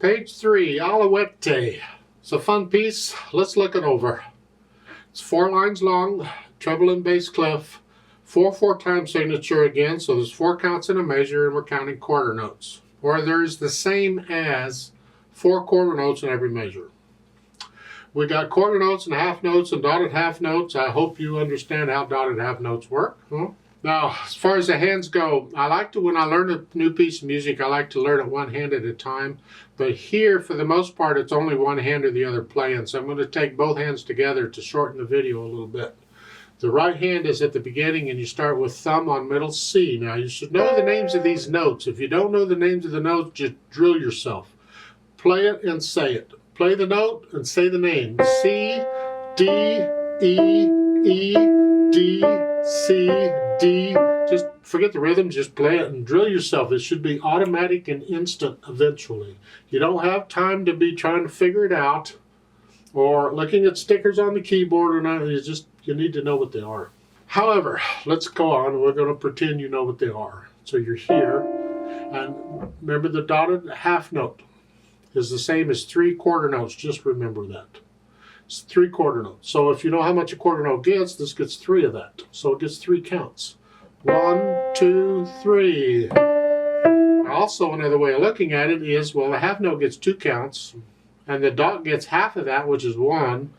Page 3, Alouette. It's a fun piece. Let's look it over. It's 4 lines long, treble and bass clef, 4/4 time signature again, so there's 4 counts in a measure, and we're counting quarter notes. Or there's the same as 4 quarter notes in every measure. We got quarter notes and half notes and dotted half notes. I hope you understand how dotted half notes work. Now, as far as the hands go, I like to, when I learn a new piece of music, I like to learn it one hand at a time. But here, for the most part, it's only one hand or the other playing. So I'm going to take both hands together to shorten the video a little bit. The right hand is at the beginning, and you start with thumb on middle C. Now, you should know the names of these notes. If you don't know the names of the notes, just drill yourself. Play it and say it. Play the note and say the name. C, D, E, E, D, C, D. Just forget the rhythm, just play it and drill yourself. It should be automatic and instant eventually. You don't have time to be trying to figure it out or looking at stickers on the keyboard or not. You need to know what they are. However, let's go on. We're going to pretend you know what they are. So you're here, and remember the dotted half note is the same as 3 quarter notes. Just remember that. It's 3 quarter notes. So if you know how much a quarter note gets, this gets 3 of that. So it gets 3 counts. 1, 2, 3. Also, another way of looking at it is, well, the half note gets 2 counts, and the dot gets half of that, which is 1.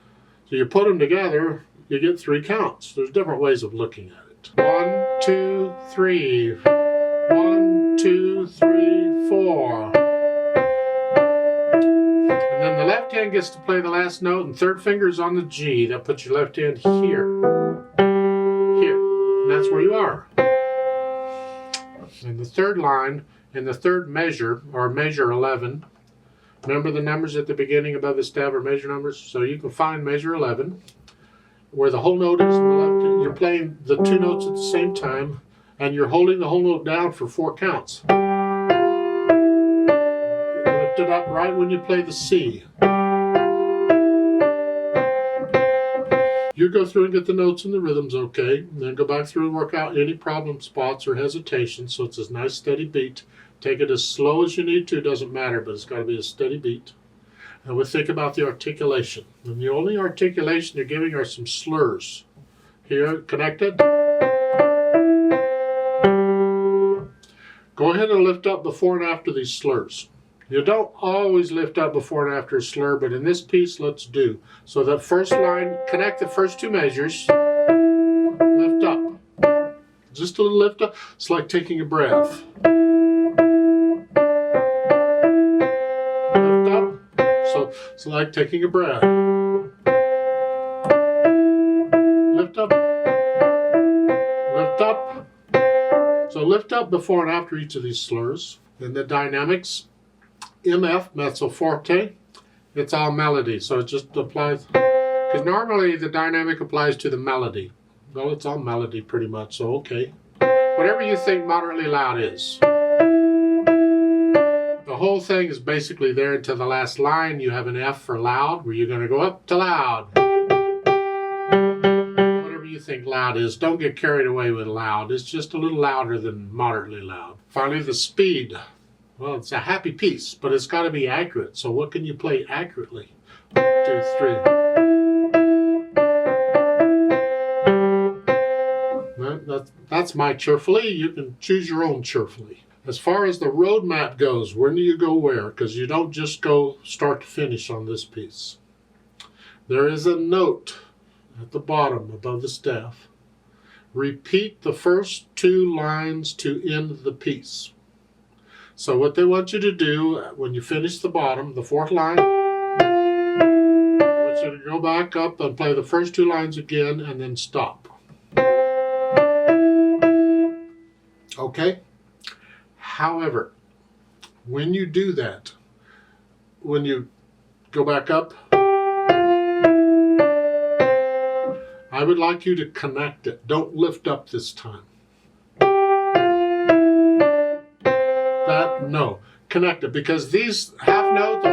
So you put them together, you get 3 counts. There's different ways of looking at it. 1, 2, 3. 1, 2, 3, 4. And then the left hand gets to play the last note, and third finger's on the G. That puts your left hand here. Here. And that's where you are. And the third line, in the third measure, or measure 11, remember the numbers at the beginning above the stab are measure numbers? So you can find measure 11, where the whole note is in the left hand. You're playing the 2 notes at the same time, and you're holding the whole note down for 4 counts. Lift it up right when you play the C. You go through and get the notes and the rhythms okay, and then go back through and work out any problem spots or hesitation, so it's a nice steady beat. Take it as slow as you need to, doesn't matter, but it's got to be a steady beat. And we'll think about the articulation. And the only articulation you're giving are some slurs. Here, connected. Go ahead and lift up before and after these slurs. You don't always lift up before and after a slur, but in this piece, let's do. So that first line, connect the first 2 measures. Lift up. Just a little lift up. It's like taking a breath. Lift up. So it's like taking a breath. Lift up. Lift up. So lift up before and after each of these slurs. And the dynamics, MF, mezzo forte, it's all melody. So it just applies, because normally the dynamic applies to the melody. Well, it's all melody pretty much, so okay. Whatever you think moderately loud is. The whole thing is basically there until the last line. You have an F for loud, where you're going to go up to loud. Whatever you think loud is, don't get carried away with loud. It's just a little louder than moderately loud. Finally, the speed. Well, it's a happy piece, but it's got to be accurate. So what can you play accurately? 1, 2, 3. That's my cheerfully. You can choose your own cheerfully. As far as the roadmap goes, when do you go where? Because you don't just go start to finish on this piece. There is a note at the bottom above the staff. Repeat the first 2 lines to end the piece. So what they want you to do when you finish the bottom, the 4th line, I want you to go back up and play the first 2 lines again and then stop. Okay? However, when you do that, when you go back up, I would like you to connect it. Don't lift up this time. No, connect it, because these half notes,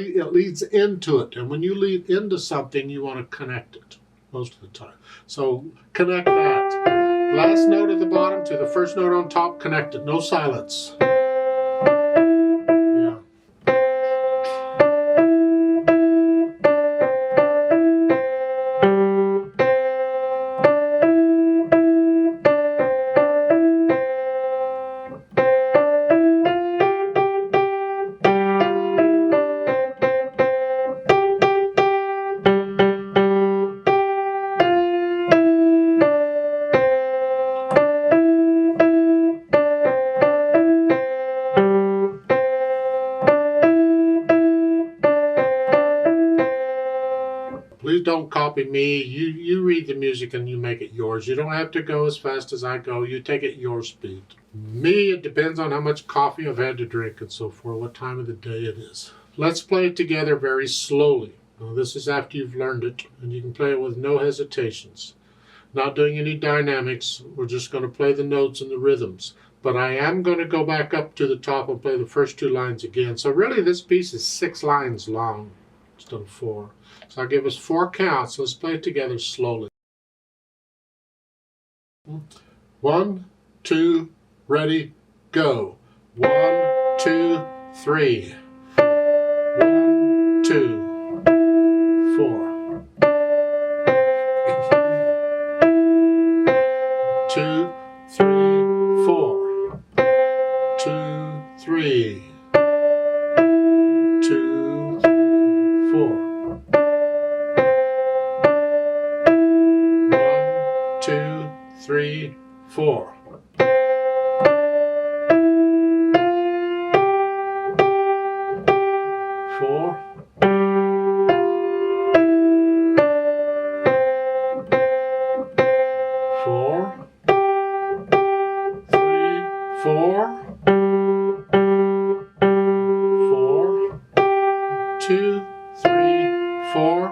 it leads into it, and when you lead into something, you want to connect it most of the time. So connect that. Last note at the bottom to the first note on top, connect it. No silence. Please don't copy me. You read the music and you make it yours. You don't have to go as fast as I go. You take it your speed. Me, it depends on how much coffee I've had to drink and so forth, what time of the day it is. Let's play it together very slowly. Now, this is after you've learned it, and you can play it with no hesitations. Not doing any dynamics. We're just going to play the notes and the rhythms. But I am going to go back up to the top and play the first 2 lines again. So really this piece is 6 lines long instead of 4. So I'll give us 4 counts. Let's play it together slowly. 1, 2, ready, go. 1, 2, 3. 1, 2, 4. 2, 3, 4. 2, 3. 2, 4. 1, 2, 3, 4. 4. 4. 3, 4. 4. 2, 3, 4.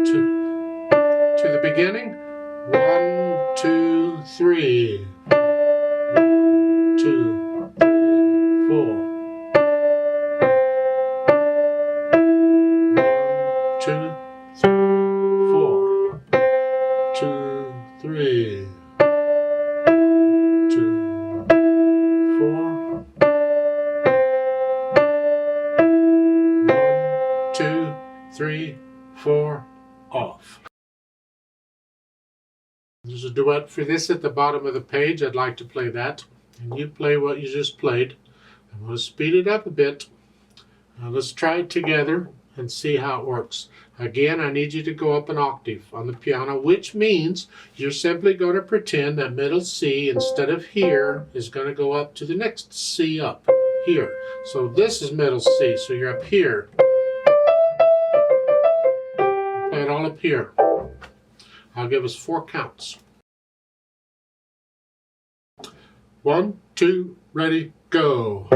2. To the beginning. 1, 2, 3. 1, 2, 3, 4. 1, 2, 3, 4. 2, 3. 2, 4. 1, 2, 3, 4. Off. There's a duet for this at the bottom of the page. I'd like to play that. And you play what you just played. I'm going to speed it up a bit. Now let's try it together and see how it works. Again, I need you to go up an octave on the piano, which means you're simply going to pretend that middle C, instead of here, is going to go up to the next C up here. So this is middle C, so you're up here. You play it all up here. I'll give us 4 counts. 1, 2, ready, go.